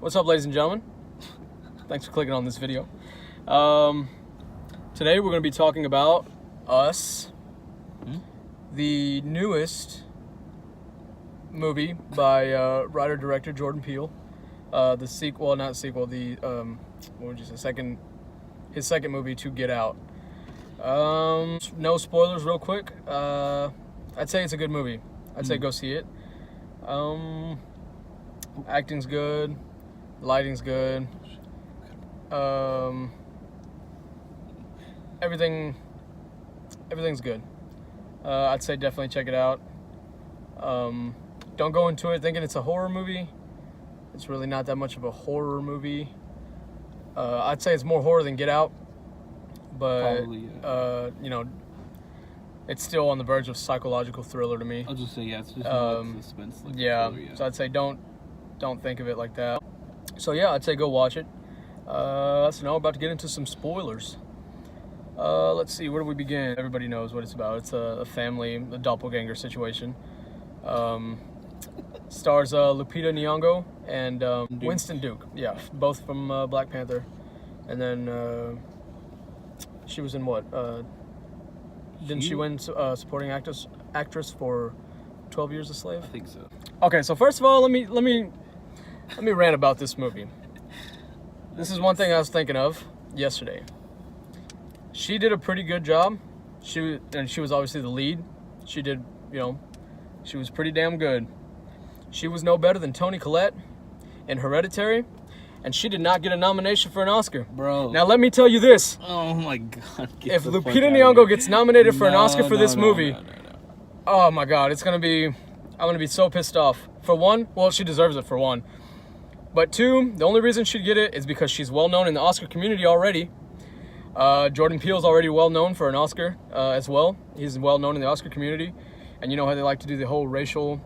What's up, ladies and gentlemen? Thanks for clicking on this video. Today we're going to be talking about Us, the newest movie by writer-director Jordan Peele. The sequel, not sequel, the what would you say? His second movie to Get Out. No spoilers, real quick. I'd say it's a good movie. I'd say go see it. Acting's good, lighting's good. Everything's good. I'd say definitely check it out. Don't go into it thinking it's a horror movie. It's really not that much of a horror movie. I'd say it's more horror than Get Out, but Probably, yeah. you know, it's still on the verge of psychological thriller to me. I'll just say, yeah, it's just more like suspense. Like Yeah, thriller, yeah. so I'd say don't think of it like that. So yeah, I'd say go watch it. So now we're about to get into some spoilers. Let's see, where do we begin? Everybody knows what it's about. It's a family, a doppelganger situation. Stars Lupita Nyong'o and Winston Duke. Yeah, both from Black Panther. And then she was in what? Didn't she win supporting actress for 12 Years a Slave? I think so. Okay, so first of all, let me rant about this movie. This is one thing I was thinking of yesterday. She did a pretty good job. She was obviously the lead. She did, she was pretty damn good. She was no better than Toni Collette in Hereditary, and she did not get a nomination for an Oscar. Bro. Now let me tell you this. Oh my God. If Lupita Nyong'o gets nominated for an Oscar for this movie, oh my God, I'm gonna be so pissed off. For one, well, she deserves it for one. But two, the only reason she'd get it is because she's well known in the Oscar community already. Jordan Peele's already well known for an Oscar as well. He's well known in the Oscar community, and you know how they like to do the whole racial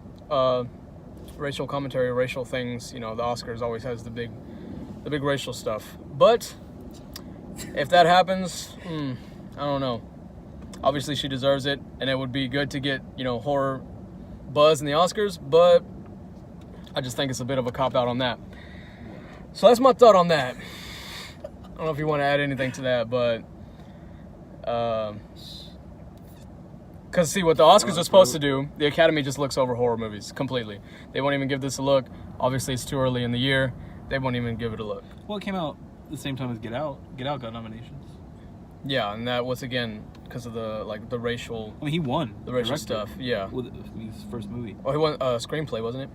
commentary, racial things. You know, the Oscars always has the big racial stuff. But if that happens, I don't know. Obviously, she deserves it, and it would be good to get horror buzz in the Oscars. But I just think it's a bit of a cop-out on that. So that's my thought on that. I don't know if you want to add anything to that, but because see, what the Oscars are supposed to do, the Academy just looks over horror movies completely. They won't even give this a look. Obviously, it's too early in the year. They won't even give it a look. Well, it came out the same time as Get Out. Get Out got nominations. Yeah, and that was again because of the racial. I mean, he won the racial director stuff. Yeah. with his first movie. Oh, he won screenplay, wasn't it?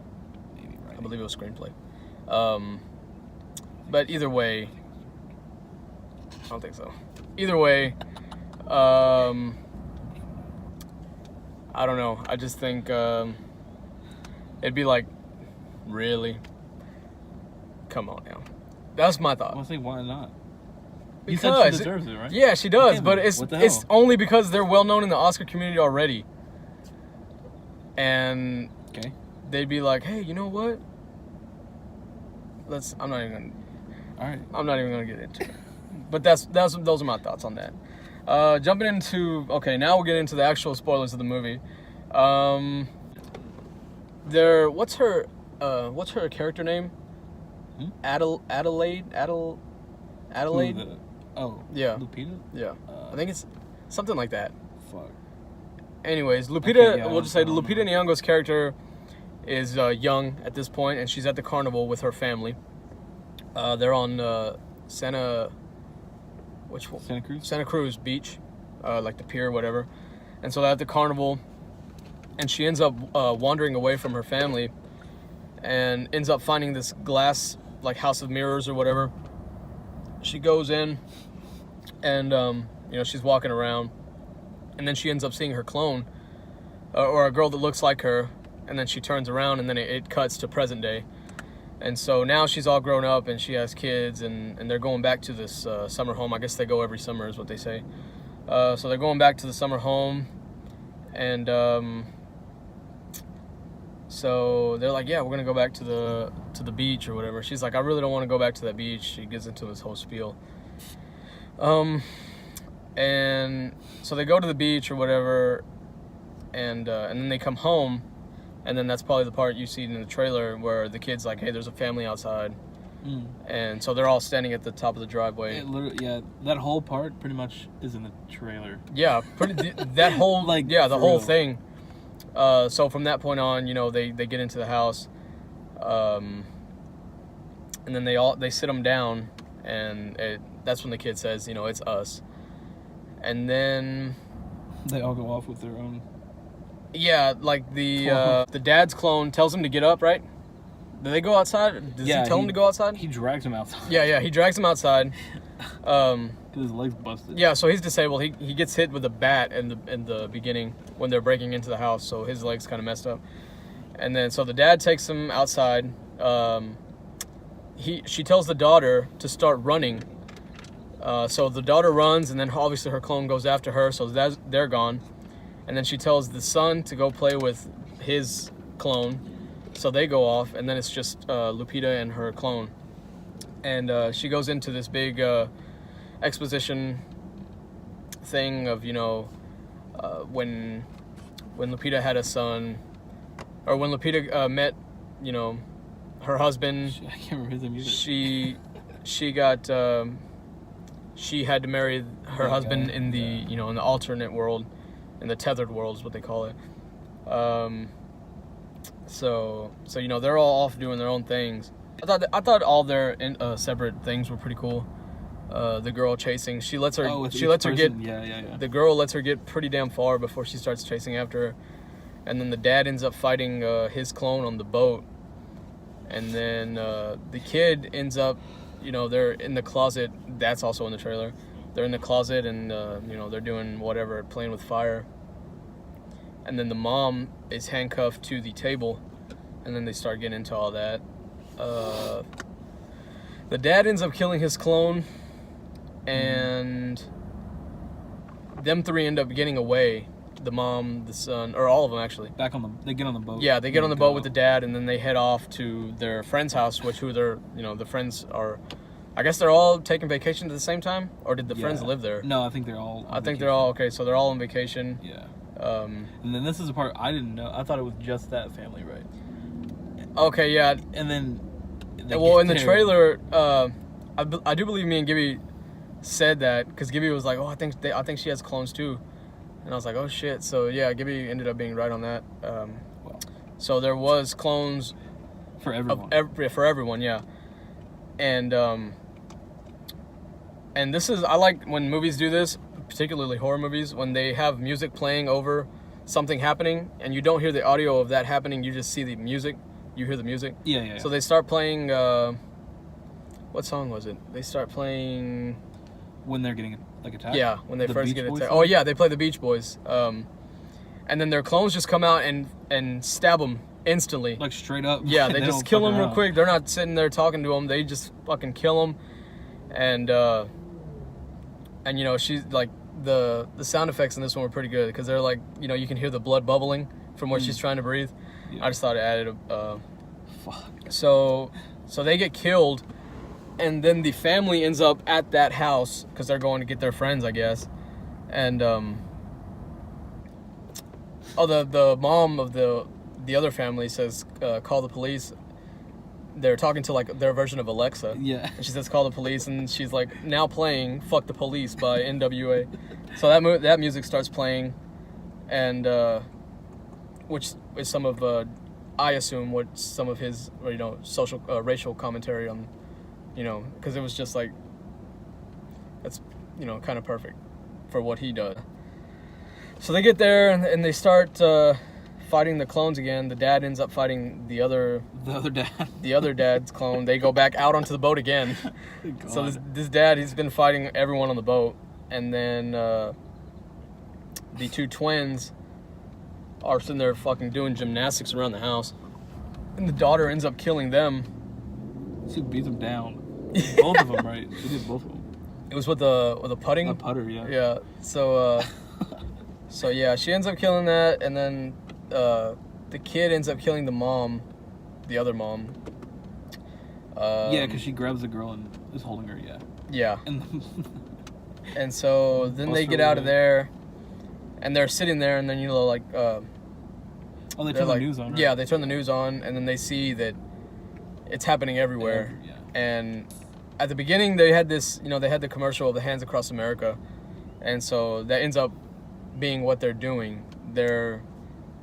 Maybe right. I believe it was screenplay. But either way, I don't think so. Either way, I don't know. I just think it'd be like, really? Come on now. That's my thought. I'll say, why not? Because You said she deserves it, right? Yeah, she does. Okay, but then. it's What the it's hell? only because they're well known in the Oscar community already. And Okay. they'd be like, hey, you know what? I'm not even gonna get into it. But those are my thoughts on that. Jumping into now we'll get into the actual spoilers of the movie. What's her character name? Adelaide. Who, Yeah. Lupita? Yeah, I think it's something like that. Fuck. Anyways, Lupita. Okay, yeah, we'll just say I don't Lupita Nyong'o's character is young at this point, and she's at the carnival with her family. They're on Santa Cruz Beach, like the pier or whatever. And so they're at the carnival, and she ends up wandering away from her family and ends up finding this glass, like house of mirrors or whatever. She goes in and, she's walking around, and then she ends up seeing her clone or a girl that looks like her, and then she turns around, and then it cuts to present day. And so now she's all grown up and she has kids, and they're going back to this summer home. I guess they go every summer is what they say. So they're going back to the summer home, and so they're like, yeah, we're gonna go back to the beach or whatever. She's like, I really don't want to go back to that beach. She gets into this whole spiel. And so they go to the beach or whatever, and then they come home, and then that's probably the part you see in the trailer where the kid's like, hey, there's a family outside, And so they're all standing at the top of the driveway. It literally, yeah, that whole part pretty much is in the trailer. Yeah, that whole Like, the for whole real. thing. So from that point on, they get into the house, and then they sit them down, and that's when the kid says, it's us. And then They all go off with their own. yeah, like the dad's clone tells him to get up, right? Do they go outside? Does he tell him to go outside? He drags him outside. Yeah, he drags him outside. Because his leg's busted. Yeah, so he's disabled. He gets hit with a bat in the beginning when they're breaking into the house, so his leg's kind of messed up. And then so the dad takes him outside. She tells the daughter to start running. So the daughter runs, and then obviously her clone goes after her, so they're gone. And then she tells the son to go play with his clone, so they go off, and then it's just Lupita and her clone. And she goes into this big exposition thing of, when Lupita had a son, or when Lupita met, her husband. I can't remember his name either. She had to marry her husband guy, in the in the alternate world, in the tethered world is what they call it. So they're all off doing their own things. I thought all their separate things were pretty cool. The girl chasing, she lets her get. Yeah. The girl lets her get pretty damn far before she starts chasing after her, and then the dad ends up fighting his clone on the boat, and then the kid ends up, they're in the closet. That's also in the trailer. They're in the closet, and they're doing whatever, playing with fire. And then the mom is handcuffed to the table, and then they start getting into all that. The dad ends up killing his clone, and them three end up getting away. The mom, the son, or all of them actually. They get on the boat. Yeah, they get on the boat with the dad, and then they head off to their friend's house, the friends are, I guess they're all taking vacation at the same time, or did the friends live there? No, I think they're all. I think they're all okay. So they're all on vacation. Yeah. And then this is the part I didn't know. I thought it was just that family, right? Okay, yeah. And then. In the trailer, I do believe me and Gibby said that, because Gibby was like, "Oh, I think she has clones too," and I was like, "Oh shit!" So yeah, Gibby ended up being right on that. So there was clones for everyone. For everyone, yeah. And this is, I like when movies do this, particularly horror movies, when they have music playing over something happening, and you don't hear the audio of that happening. You just see the music. You hear the music. Yeah. So they start playing. What song was it? They start playing when they're getting attacked. Yeah, when they first get attacked. Song? Oh yeah, they play the Beach Boys. And then their clones just come out and stab them instantly. Like straight up. Yeah, they just kill them real quick. They're not sitting there talking to them. They just fucking kill them. And she's like, the sound effects in this one were pretty good, because they're like, you can hear the blood bubbling from where she's trying to breathe. Yeah. I just thought it added fuck. So they get killed, and then the family ends up at that house because they're going to get their friends, I guess. And the mom of the other family says, call the police. They're talking to like their version of Alexa. Yeah. And she says, call the police, and she's like, now playing "Fuck the Police" by NWA. So that music starts playing, and which is some of I assume what some of his social racial commentary on, because it was just like, that's kind of perfect for what he does. So they get there, and they start fighting the clones again. The dad ends up fighting the other dad's clone. They go back out onto the boat again. So this dad, he's been fighting everyone on the boat, and then the two twins are sitting there fucking doing gymnastics around the house, and the daughter ends up killing them. She beats them down. Both of them, right? She did both of them. It was with a putting. A putter, yeah. Yeah. So yeah, she ends up killing that, and then the kid ends up killing the other mom. Yeah, because she grabs the girl and is holding her. Yeah. Yeah. And so then they get out of there, and they're sitting there, and then they turn the news on. Right? Yeah, they turn the news on, and then they see that it's happening everywhere. Yeah. And at the beginning, they had this, they had the commercial of the Hands Across America. And so that ends up being what they're doing. They're,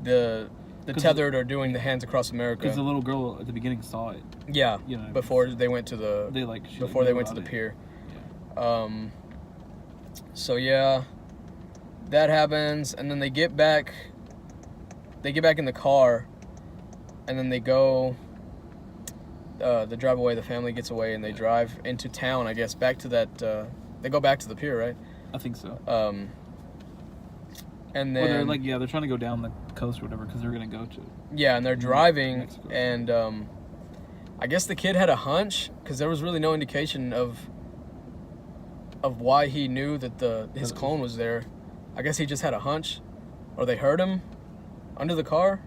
the tethered are doing the Hands Across America. Because the little girl at the beginning saw it. Yeah, before they went to the, before they went to the pier. Yeah. So yeah, that happens. And then they get back in the car. And then they go, they drive away, the family gets away, and they drive into town, I guess, back to that, they go back to the pier, right? I think so. And then... Or they're like, they're trying to go down the coast or whatever, because they're going to go to... Yeah, and they're driving, Mexico. And I guess the kid had a hunch, because there was really no indication of why he knew that his clone was there. I guess he just had a hunch, or they heard him under the car,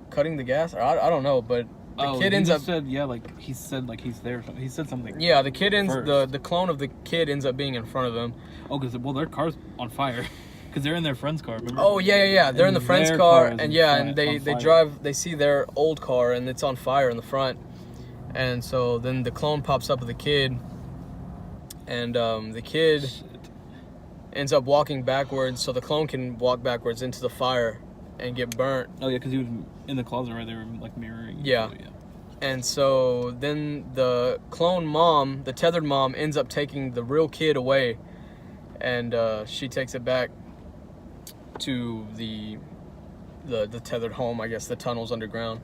cutting the gas. Or I don't know, but the kid ends up. Said, he said he's there. He said something. Yeah, the kid ends the clone of the kid ends up being in front of them. Oh, because their car's on fire, because they're in their friend's car. Remember? Oh yeah. They're in the friend's car, and they drive. They see their old car, and it's on fire in the front. And so then the clone pops up with the kid, and the kid ends up walking backwards, so the clone can walk backwards into the fire and get burnt. Oh yeah, because he was in the closet, right? They were like mirroring. Yeah. So, yeah. And so then the clone mom, the tethered mom, ends up taking the real kid away, and she takes it back to the tethered home, I guess, the tunnels underground.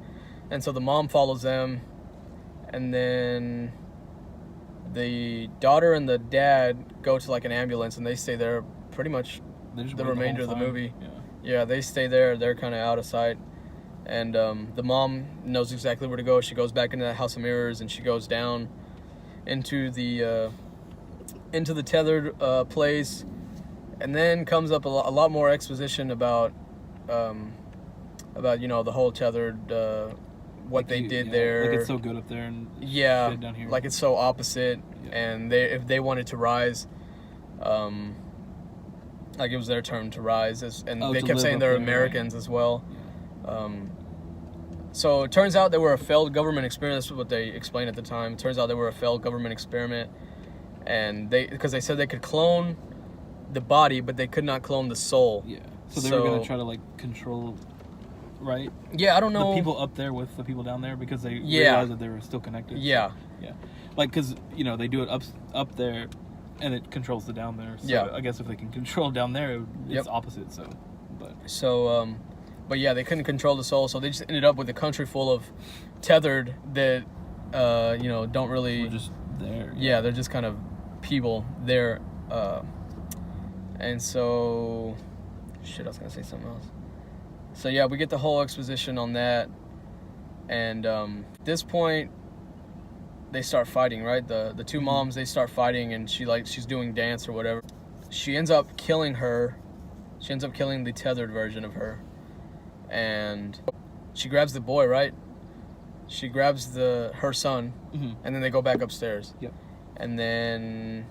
And so the mom follows them, and then the daughter and the dad go to like an ambulance, and they stay there pretty much the remainder of the movie. Yeah, they stay there. They're kind of out of sight. And the mom knows exactly where to go. She goes back into that house of mirrors, and she goes down into the tethered place, and then comes up a lot more exposition about the whole tethered what they did there. Like it's so good up there, and shit down here. Like it's so opposite. Yeah. And if they wanted to rise, like it was their turn to rise, and they kept saying they're Americans as well. Yeah. So it turns out they were a failed government experiment. That's what they explained at the time. It turns out they were a failed government experiment, and because they said they could clone the body, but they could not clone the soul. Yeah. So they were gonna try to like control, right? Yeah, I don't know. The people up there with the people down there, because they realized that they were still connected. Yeah. So, yeah. Like, because they do it up there, and it controls the down there. So I guess if they can control down there, it's opposite. But yeah, they couldn't control the soul, so they just ended up with a country full of tethered that, don't really... We're just there. Yeah, they're just kind of people there. And so... Shit, I was going to say something else. So yeah, we get the whole exposition on that. And at this point, they start fighting, right? The two moms, they start fighting, and she's doing dance or whatever. She ends up killing her. She ends up killing the tethered version of her. And she grabs the boy, right? She grabs her son, and then they go back upstairs. Yep. And then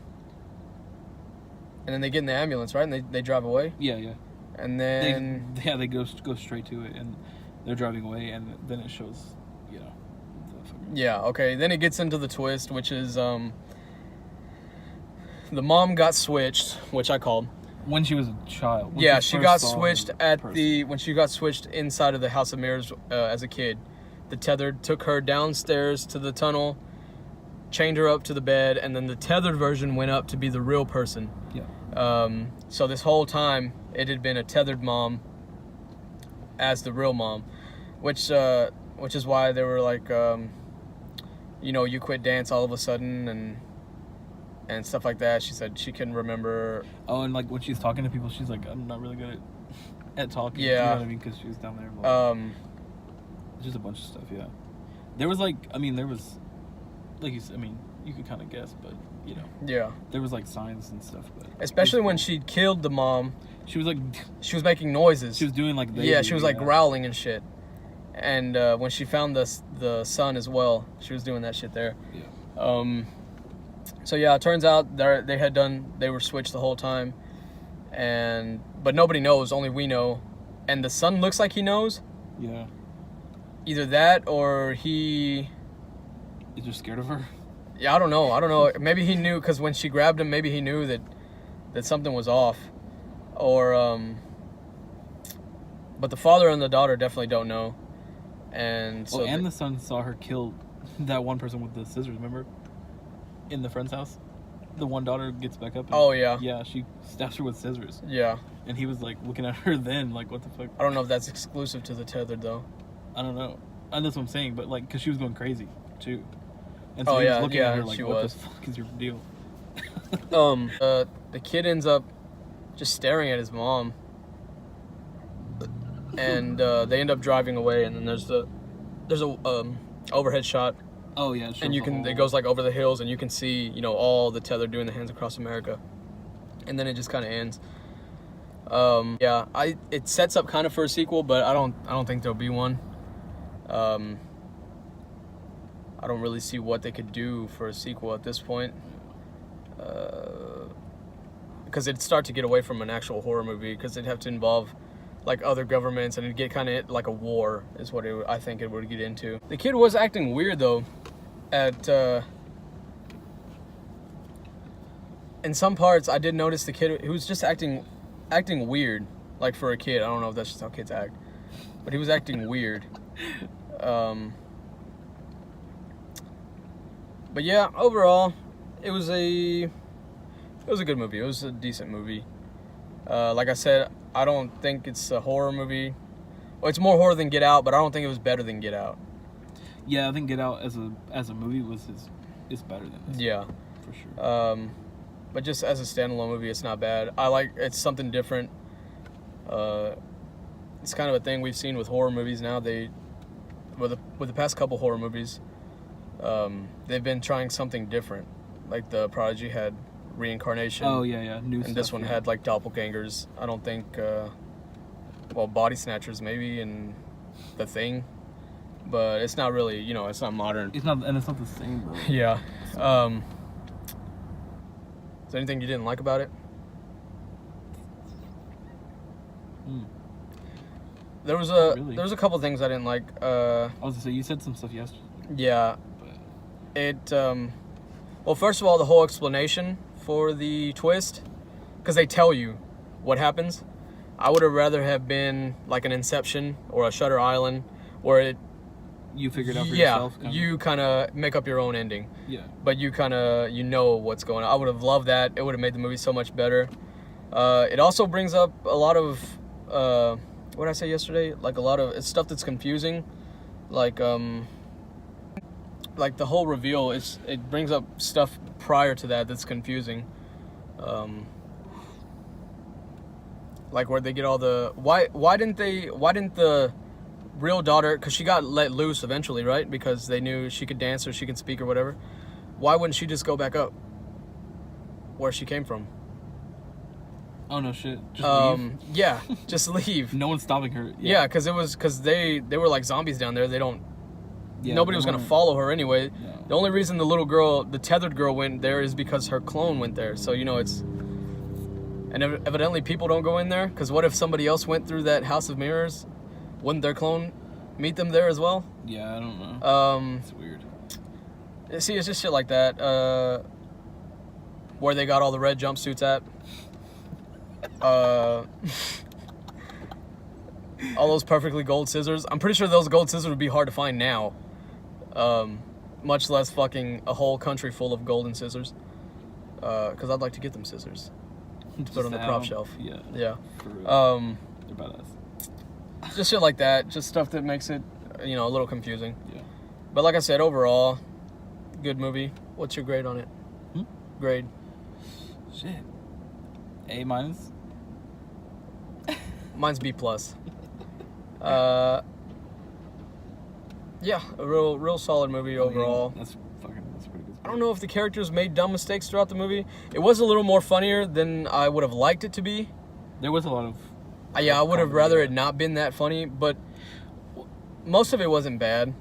they get in the ambulance, right? And they drive away. Yeah. And then they go straight to it, and they're driving away, and then it shows, Yeah. Okay. Then it gets into the twist, which is the mom got switched, which I called. When she was a child. Yeah, she got switched when she got switched inside of the House of Mirrors as a kid. The tethered took her downstairs to the tunnel, chained her up to the bed, and then the tethered version went up to be the real person. Yeah. So this whole time it had been a tethered mom as the real mom, which is why they were like, you quit dance all of a sudden and stuff like that. She said she couldn't remember. Oh, and like when she's talking to people, she's like, I'm not really good at talking. Yeah. You know what I mean? Because she was down there. Just a bunch of stuff, yeah. There was like you said, you could kind of guess, but, Yeah. There was like signs and stuff. But especially when she killed the mom. She was like... She was making noises. She was doing like... she was like growling and shit. And when she found the son as well, she was doing that shit there. Yeah. So yeah, it turns out they were switched the whole time, but nobody knows, only we know, and the son looks like he knows. Yeah. Either that or he is just scared of her. Yeah, I don't know. Maybe he knew, because when she grabbed him, maybe he knew that something was off. Or, but the father and the daughter definitely don't know. And so and the son saw her kill that one person with the scissors, remember? In the friend's house. The one daughter gets back up. Oh, yeah. Yeah, she stabs her with scissors. Yeah. And he was like looking at her then, like, what the fuck? I don't know if that's exclusive to the tethered, though. I don't know. And that's what I'm saying, but like, because she was going crazy, too. And so Oh, he yeah, was looking yeah, at her like, she what was. the fuck is your deal? The kid ends up just staring at his mom. And they end up driving away, and then there's a overhead shot. Oh, yeah. And it goes like over the hills, and you can see, you know, all the tether doing the Hands Across America. And then it just kind of ends. It sets up kind of for a sequel, but I don't think there'll be one. I don't really see what they could do for a sequel at this point. Because it'd start to get away from an actual horror movie, because it'd have to involve like other governments, and it'd get kind of like a war is what I think it would get into. The kid was acting weird though. In some parts, I did notice the kid who was just acting weird, like for a kid. I don't know if that's just how kids act, but he was acting weird. But yeah, overall, it was a good movie. It was a decent movie. Like I said, I don't think it's a horror movie. Well, it's more horror than Get Out, but I don't think it was better than Get Out. Yeah, I think Get Out as a movie is better than this. Yeah, for sure. But just as a standalone movie, it's not bad. It's something different. It's kind of a thing we've seen with horror movies now. With the past couple horror movies, they've been trying something different. Like The Prodigy had reincarnation. Oh yeah, new and stuff, this one had like doppelgangers. I don't think, body snatchers maybe, and The Thing, but it's not really, you know, it's not modern. It's not the same, bro. Yeah. Is there anything you didn't like about it? There was a couple things I didn't like. I was gonna say, you said some stuff yesterday. Yeah. But... well, first of all, the whole explanation for the twist, because they tell you what happens. I would have rather have been like an Inception or a Shutter Island, where you figured out for yourself. You kind of make up your own ending. Yeah. But you kind of know what's going on. I would have loved that. It would have made the movie so much better. It also brings up a lot of what did I say yesterday? Like a lot of stuff that's confusing, like the whole reveal. It brings up stuff prior to that's confusing. Like where they get all the why didn't the real daughter, because she got let loose eventually, right? Because they knew she could dance or she could speak or whatever. Why wouldn't she just go back up where she came from? Oh no shit! Just leave. Yeah, just leave. No one's stopping her. Yeah, because they were like zombies down there. They don't. Yeah, nobody was gonna follow her anyway. No. The only reason the little girl, the tethered girl, went there is because her clone went there. So you know it's. And evidently people don't go in there, because what if somebody else went through that house of mirrors? Wouldn't their clone meet them there as well? Yeah, I don't know. It's weird. See, it's just shit like that. Where they got all the red jumpsuits at. All those perfectly gold scissors. I'm pretty sure those gold scissors would be hard to find now. Much less fucking a whole country full of golden scissors. Because I'd like to get them scissors. To put on the prop shelf. Yeah. Yeah. For real. They're badass. Just shit like that. Just stuff that makes it, you know, a little confusing. Yeah. But like I said, overall, good movie. What's your grade on it? Grade. Shit. A-? Mine's B+. Yeah, a real solid movie overall. That's pretty good. I don't know if the characters made dumb mistakes throughout the movie. It was a little more funnier than I would have liked it to be. There was a lot of... Yeah, I would have rather it not been that funny, but most of it wasn't bad.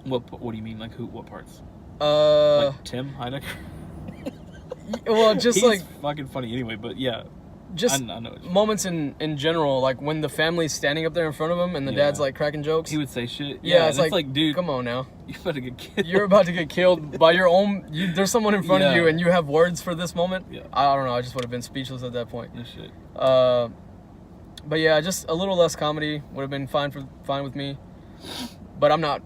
What do you mean? Like who? What parts? Like Tim Heidecker? Well, just He's like... fucking funny anyway, but yeah. Just I know moments in general, like when the family's standing up there in front of him and the dad's like cracking jokes. He would say shit. Yeah, it's like, dude, come on now. You're about to get killed. You're about to get killed by your own. There's someone in front of Yeah. you, and you have words for this moment. Yeah. I don't know. I just would have been speechless at that point. No shit. But yeah, just a little less comedy would have been fine with me. But I'm not.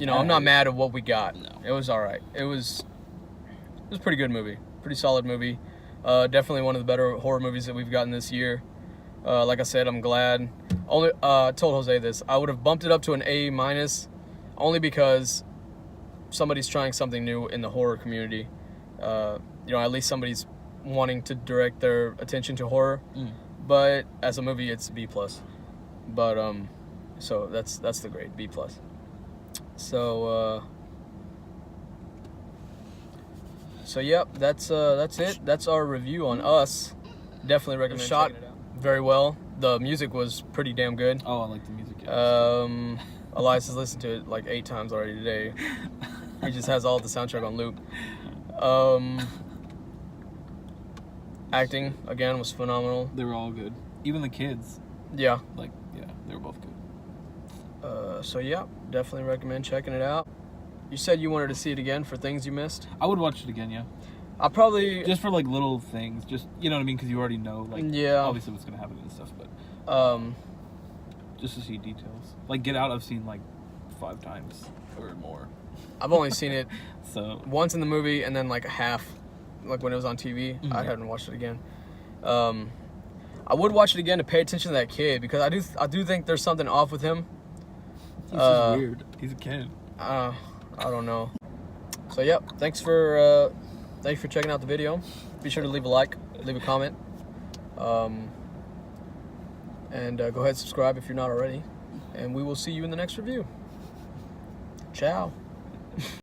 I'm not mad at what we got. No. It was all right. It was a pretty good movie. Pretty solid movie. Definitely one of the better horror movies that we've gotten this year. Like I said, I'm glad. I told Jose this. I would have bumped it up to an A-, only because somebody's trying something new in the horror community. At least somebody's wanting to direct their attention to horror. But as a movie, it's B+. But so that's the grade, B+. So yep, that's it. That's our review on Us. Definitely recommend checking it out. Very well. The music was pretty damn good. Oh, I like the music. Yeah. Elias has listened to it like 8 times already today. He just has all the soundtrack on loop. Acting again was phenomenal. They were all good. Even the kids. Yeah. They were both good. So yeah, definitely recommend checking it out. You said you wanted to see it again for things you missed. I would watch it again, yeah. I'll probably just for like little things, just you know what I mean, because you already know obviously what's gonna happen and stuff, but just to see details. Like Get Out, I've seen like 5 times or more. I've only seen it so once in the movie and then like half, like when it was on TV. Mm-hmm. I hadn't watched it again. I would watch it again to pay attention to that kid because I do think there's something off with him. He's just weird. He's a kid. I don't know. So yep, thanks for checking out the video. Be sure to leave a like, leave a comment, and go ahead and subscribe if you're not already. And we will see you in the next review. Ciao.